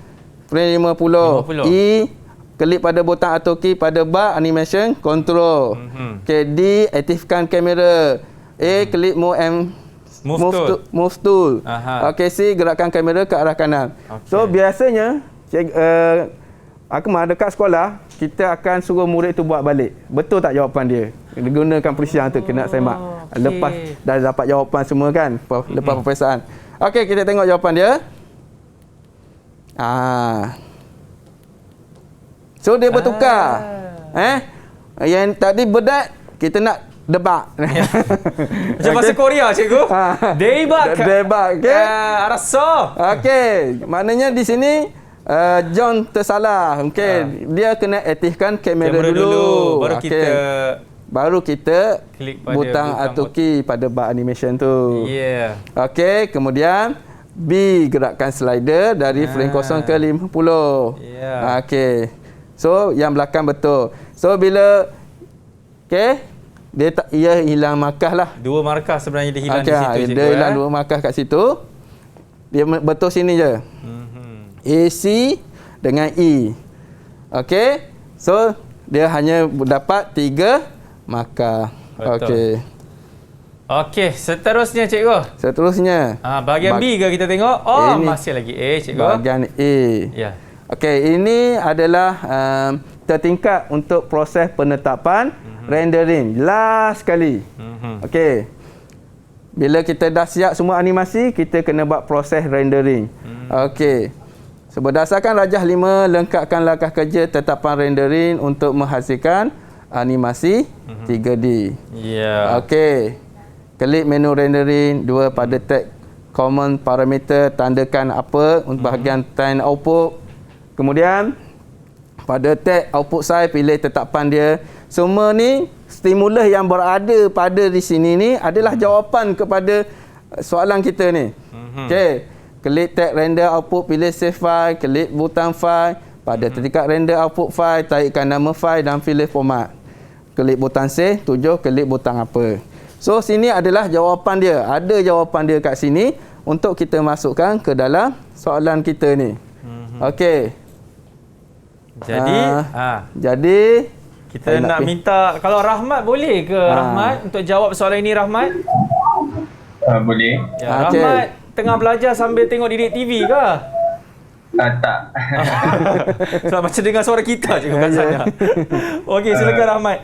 frame 50. E, klik pada butang auto key pada bar animation control. Okey, D, aktifkan kamera. A, klik move tool. Okey, C, gerakkan kamera ke arah kanan. So biasanya Akmal dekat sekolah kita akan suruh murid tu buat balik. Betul tak jawapan dia? Gunakan perisian tu kena semak. Lepas dah dapat jawapan semua kan lepas peperiksaan. Okey, kita tengok jawapan dia. So dia bertukar. Yang tadi bedat kita nak debak. Macam bahasa Korea cikgu. Debak. Okey. Arasa. Okey, maknanya di sini John tersalah. Okey, dia kena aktifkan kamera dulu. Baru kita klik pada butang auto key pada bar animation tu. Okey, kemudian B, gerakkan slider dari frame kosong ke 50. Okey. So yang belakang betul. So bila ia hilang markah lah. 2 markah sebenarnya dia hilang di situ. Dia hilang 2 markah kat situ. Dia betul sini je. A, C dengan E. Okey. So dia hanya dapat 3 markah. Okey. Okey, seterusnya cikgu. Seterusnya. Bahagian B ke kita tengok? Ini masih lagi A cikgu. Bahagian A. Ya. Okey, ini adalah tertingkat untuk proses penetapan rendering. Last sekali. Okey. Bila kita dah siap semua animasi, kita kena buat proses rendering. Okey. So, berdasarkan Rajah 5, lengkapkan langkah kerja tetapan rendering untuk menghasilkan animasi 3D. Okey. Klik menu rendering, 2 pada tag common parameter, tandakan apa untuk bahagian time output. Kemudian pada tag output size, pilih tetapan dia. Semua ni stimulus yang berada pada di sini ni adalah jawapan kepada soalan kita ni. Okey. Klik tag render output, pilih save file, klik butang file, Pada tingkat render output file, taikkan nama file dan pilih format. Klik butang save, 7 klik butang apa. So sini adalah jawapan dia. Ada jawapan dia kat sini untuk kita masukkan ke dalam soalan kita ni. Okey. Jadi kita nak minta, kalau Rahmat boleh ke Rahmat untuk jawab soalan ini, Rahmat? Boleh. Ya, Rahmat tengah belajar sambil tengok Didik TV ke? Tak. Sebab macam dengar suara kita je kat sana. Okey, silakan Rahmat.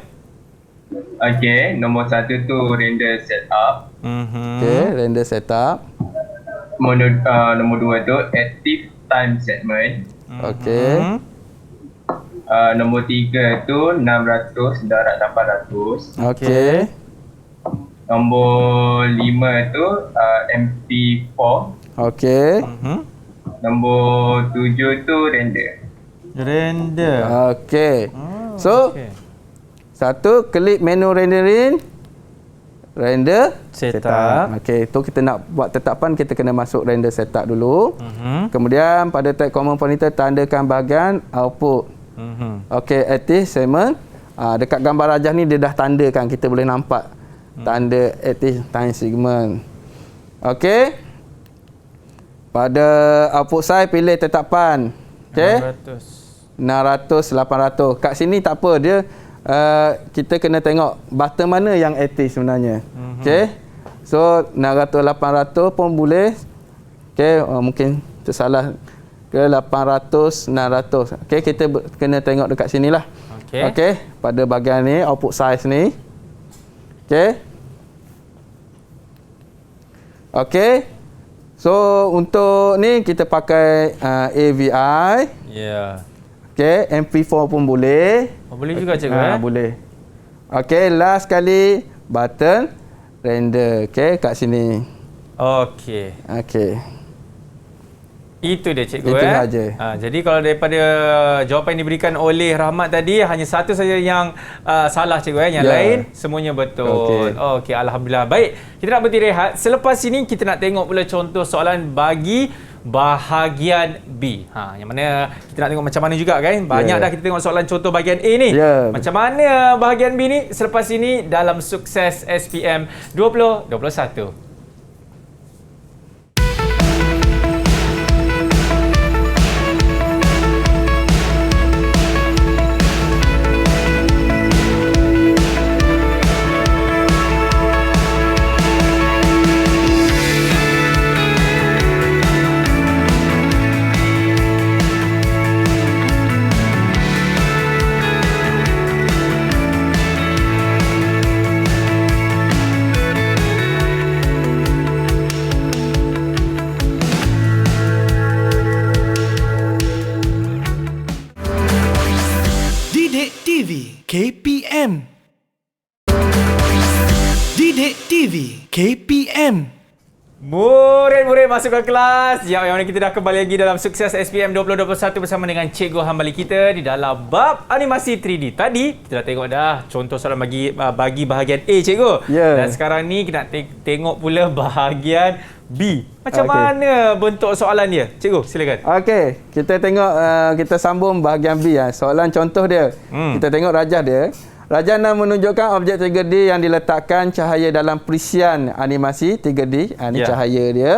Okey, nombor 1 tu render setup. Okey, render setup. Nombor 2 tu active time segment. Okey. Nombor 3 tu 600 darab 800. Okey. Nombor 5 tu MP4. Okey. Nombor 7 tu render. Okey. So, satu, klik menu rendering. Render setup. Okey, tu kita nak buat tetapan, kita kena masuk render setup dulu. Kemudian pada tab common pointer tandakan bahagian output. Okey, active segment. Dekat gambar rajah ni dia dah tandakan, kita boleh nampak tanda active time segment. Okey. Pada output size pilih tetapan. Okey. 600 800. Kat sini tak apa, dia kita kena tengok button mana yang active sebenarnya. Okey. So 600 800 pun boleh. Okey, mungkin tersalah ke 800 600. Okey, kita kena tengok dekat sinilah. Okey, pada bahagian ni output size ni. Okey. Okey. So untuk ni kita pakai AVI. Ya. Okey, MP4 pun boleh. Boleh juga cikgu Boleh. Okey, last kali button render. Okey, kat sini. Okey. Okey. Itu dia cikgu. Itu saja. Jadi kalau daripada jawapan yang diberikan oleh Rahmat tadi, hanya satu saja yang salah cikgu. Yang lain semuanya betul. Okey, alhamdulillah. Baik, kita nak berhenti rehat. Selepas ini kita nak tengok pula contoh soalan bagi bahagian B. Yang mana kita nak tengok macam mana juga kan. Banyak dah kita tengok soalan contoh bahagian A ni. Macam mana bahagian B ni selepas ini dalam Sukses SPM 2021. KPM. Didik TV KPM. Murid-murid masuk ke kelas. Yang mana kita dah kembali lagi dalam Sukses SPM 2021 bersama dengan Cikgu Hambali kita di dalam bab animasi 3D. Tadi kita dah tengok dah contoh soalan bagi bahagian A, Cikgu. Dan sekarang ni kita nak tengok pula bahagian B. Macam mana bentuk soalan dia? Cikgu, silakan. Okey, kita tengok, kita sambung bahagian B. Soalan contoh dia. Kita tengok rajah dia. Rajah 6 menunjukkan objek 3D yang diletakkan cahaya dalam perisian animasi 3D. Ini cahaya dia.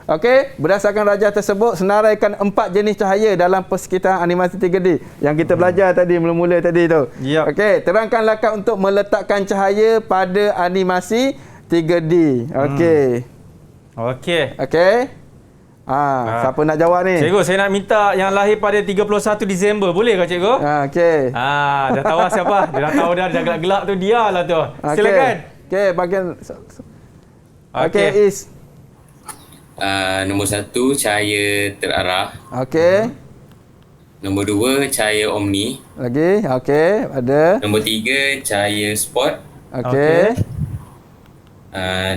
Okey, berdasarkan rajah tersebut, senaraikan 4 jenis cahaya dalam persekitaran animasi 3D yang kita belajar tadi, mula-mula tadi tu. Okey, terangkan lakar untuk meletakkan cahaya pada animasi 3D. Okey. Okey. Siapa nak jawab ni? Cikgu, saya nak minta yang lahir pada 31 Disember. Boleh ke cikgu? Okey. Dah tahu siapa? Dia dah tahu dah gelap-gelap tu dia lah tu. Silakan. Okey, bahagian Okey, Is. Nombor 1 cahaya terarah. Okey. Nombor 2 cahaya omni. Lagi? Okey, ada. Nombor 3 cahaya spot. Okey.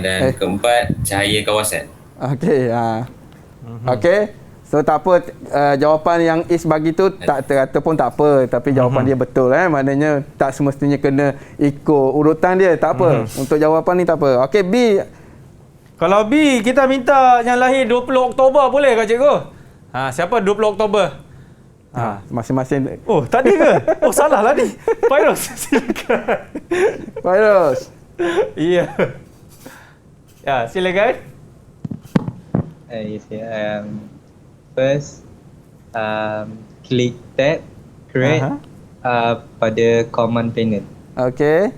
Dan keempat cahaya kawasan. Okey, okey. So tak apa, jawapan yang Is bagi tu tak terkata pun tak apa, tapi jawapan dia betul maknanya tak semestinya kena ikut urutan dia, tak apa. Untuk jawapan ni tak apa. Okey, B. Kalau B, kita minta yang lahir 20 Oktober boleh ke cikgu? Siapa 20 Oktober? Masing-masing. Oh, tak ada ke? Oh, salah lah ni. Fairuz, silakan. Fairuz. Ya. Ya, silakan. First, click tab, create pada command panel. Okey.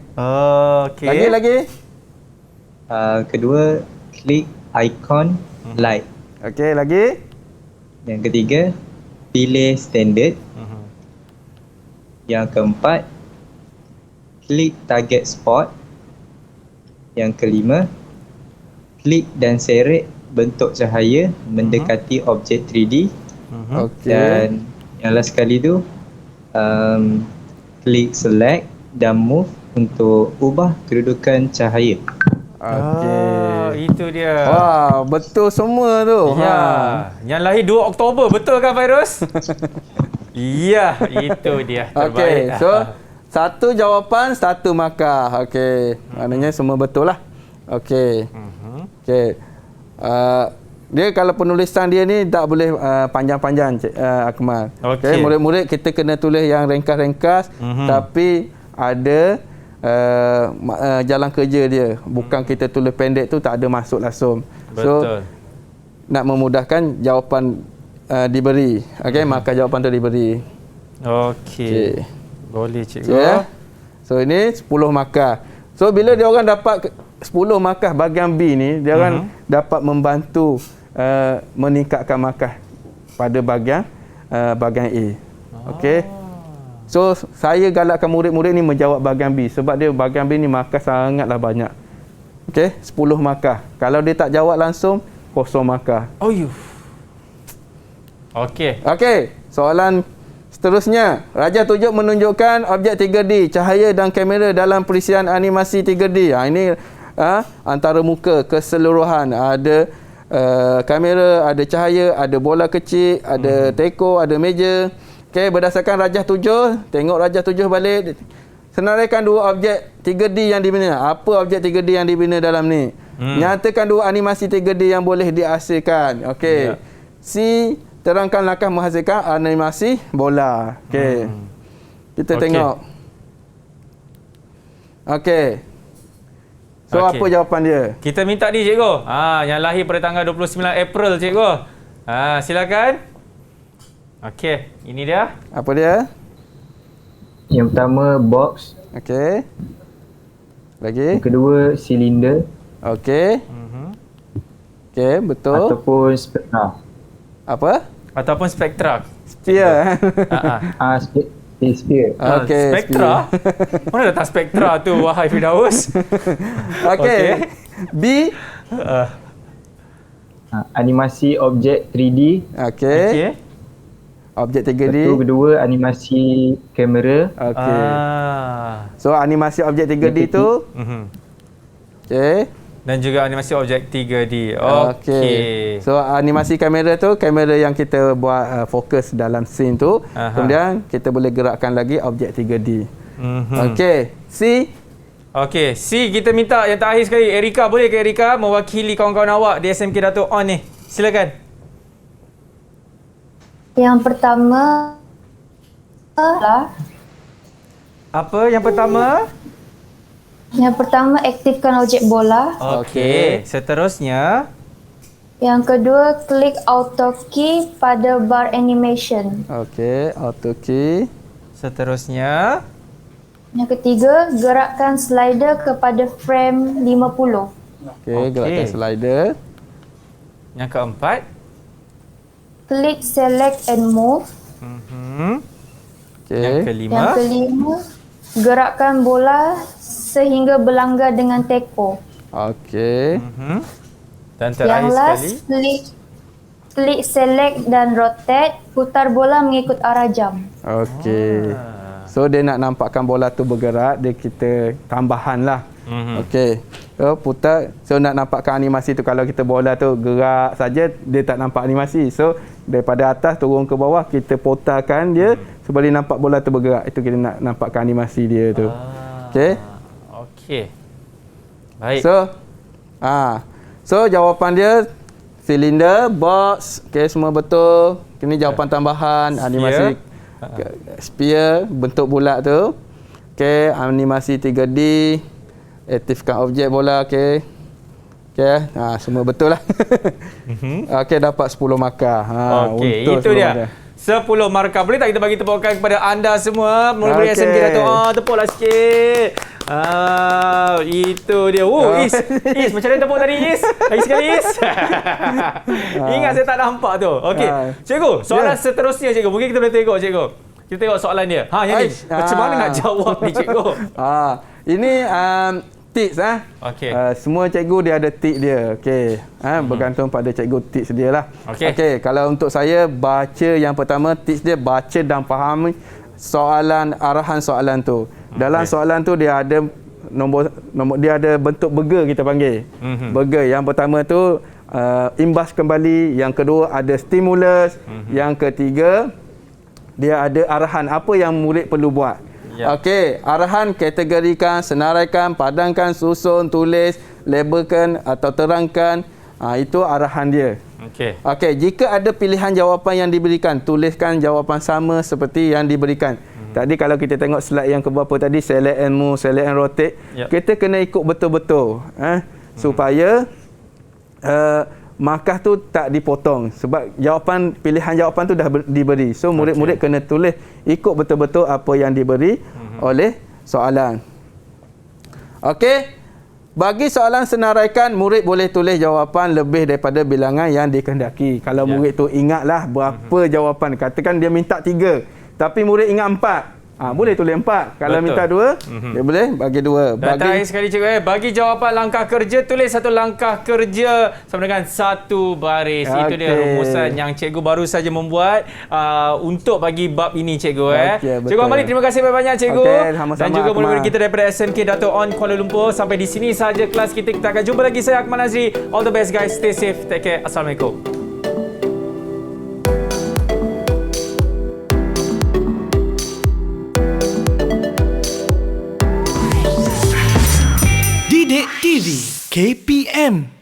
Okey. Lagi. Kedua, klik icon light. Okey, lagi. Yang ketiga, pilih standard. Yang keempat, klik target spot. Yang kelima, klik dan seret bentuk cahaya mendekati objek 3D. Okey. Dan yang last sekali tu, klik select dan move untuk ubah kedudukan cahaya. Okey. Itu dia. Wah, betul semua tu. Ya. Yang lahir 2 Oktober, betul kan Fairuz? Ya, itu dia. Okey, so satu jawapan, satu markah. Okey, maknanya semua betul lah. Okey. Okey. Dia kalau penulisan dia ni tak boleh panjang-panjang, Akmal. Okey, murid-murid kita kena tulis yang ringkas-ringkas, tapi ada jalan kerja dia. Bukan kita tulis pendek tu tak ada masuk langsung. Betul. So nak memudahkan jawapan diberi. Okey, maka jawapan tu diberi. Okey. Boleh cikgu. Yeah. So ini 10 markah. So bila dia orang dapat 10 markah bahagian B ni, dia orang dapat membantu meningkatkan markah pada bahagian A. Okey. So saya galakkan murid-murid ni menjawab bahagian B sebab dia bahagian B ni markah sangatlah banyak. Okey, 10 markah. Kalau dia tak jawab langsung, 0 markah. Oh you. Okey. Okey, soalan seterusnya. Raja tunjuk menunjukkan objek 3D, cahaya dan kamera dalam perisian animasi 3D. Ini antara muka keseluruhan. Ada kamera, ada cahaya, ada bola kecil, ada teko, ada meja. Okey, berdasarkan Rajah 7, tengok Rajah 7 balik. Senaraikan 2 objek 3D yang dibina. Apa objek 3D yang dibina dalam ni? Nyatakan 2 animasi 3D yang boleh dihasilkan. Okey. Yeah. C, terangkan langkah menghasilkan animasi bola. Okey. Kita tengok. Okey. So apa jawapan dia? Kita minta ni cikgu. Yang lahir pada tanggal 29 April cikgu. Silakan. Okey, ini dia. Apa dia? Yang pertama box. Okey. Lagi? Yang kedua silinder. Okey. Okey, betul. Ataupun spektra. Apa? Ataupun spektra. Sphere. Sphere. Okey. Spektra? Mana datang spektra tu, wahai Firdaus? Okey. B. Animasi objek 3D. Okey. Objek 3D. Betul, kedua animasi kamera. Okey. So animasi objek 3D tu. Okey. Dan juga animasi objek 3D. Okey. So animasi kamera tu, kamera yang kita buat fokus dalam scene tu. Kemudian kita boleh gerakkan lagi objek 3D. Okey. C. Okey, C kita minta yang terakhir sekali. Erika, boleh ke Erika mewakili kawan-kawan awak di SMK Dato' On ni? Silakan. Yang pertama apa yang pertama? Yang pertama aktifkan objek bola. Okey, seterusnya. Yang kedua klik auto key pada bar animation. Okey, auto key. Seterusnya. Yang ketiga gerakkan slider kepada frame 50. Okey, gerakkan slider. Yang keempat, klik select and move. Okay. Yang kelima, gerakkan bola sehingga berlanggar dengan teko. Okey. Yang Dan terakhir last, sekali, klik select dan rotate, putar bola mengikut arah jam. Okey. So dia nak nampakkan bola tu bergerak, dia kita tambahan lah. Okey. So putar, so nak nampakkan animasi tu, kalau kita bola tu gerak saja dia tak nampak animasi. So daripada atas turun ke bawah kita putarkan dia supaya nampak bola tu bergerak. Itu kita nak nampakkan animasi dia tu. Okey. Okey. Baik. So jawapan dia silinder, box, okey semua betul. Ini jawapan tambahan animasi Sphere bentuk bulat tu. Okey, animasi 3D, aktifkan objek bola, okey. Okey, semua betul lah. Okey, dapat 10 markah. Okey, itu dia. 10 markah. Boleh tak kita bagi tepukan kepada anda semua? Mula-mula SMK Dato'. Tepuklah sikit. Itu dia. Is, macam mana tepuk tadi, Is? Lagi sekali, Is. Ingat saya tak nampak tu. Okey. Cikgu, soalan seterusnya, cikgu. Mungkin kita boleh tengok, cikgu. Kita tengok soalan dia. Yang ni. Macam mana nak jawab ni, cikgu? Ini tips Okey. Semua cikgu dia ada tips dia. Okey. Bergantung pada cikgu tips dia lah. Okey, kalau untuk saya baca yang pertama tips dia baca dan fahami arahan soalan tu. Dalam soalan tu dia ada nombor dia ada bentuk burger kita panggil. Burger yang pertama tu imbas kembali, yang kedua ada stimulus, yang ketiga dia ada arahan apa yang murid perlu buat. Okey, arahan kategorikan, senaraikan, padangkan, susun, tulis, labelkan atau terangkan. Itu arahan dia. Okey, jika ada pilihan jawapan yang diberikan, tuliskan jawapan sama seperti yang diberikan. Tadi kalau kita tengok slide yang keberapa tadi, select and move, select and rotate, kita kena ikut betul-betul supaya markah tu tak dipotong sebab pilihan jawapan tu dah diberi. So murid-murid kena tulis ikut betul-betul apa yang diberi oleh soalan. Okey. Bagi soalan senaraikan, murid boleh tulis jawapan lebih daripada bilangan yang dikehendaki. Kalau murid tu ingatlah berapa jawapan. Katakan dia minta 3, tapi murid ingat 4. Boleh tulis 4. Kalau minta 2, dia boleh bagi 2. Dan terakhir sekali, cikgu, bagi jawapan langkah kerja, tulis satu langkah kerja sama dengan satu baris. Itu dia rumusan yang cikgu baru saja membuat untuk bagi bab ini, cikgu. Cikgu Amali, terima kasih banyak-banyak, cikgu. Sama-sama, dan juga murid-murid kita daripada SMK Dato' On Kuala Lumpur. Sampai di sini saja kelas kita. Kita akan jumpa lagi. Saya Akmal Nazri. All the best, guys. Stay safe. Take care. Assalamualaikum. Didik TV KPM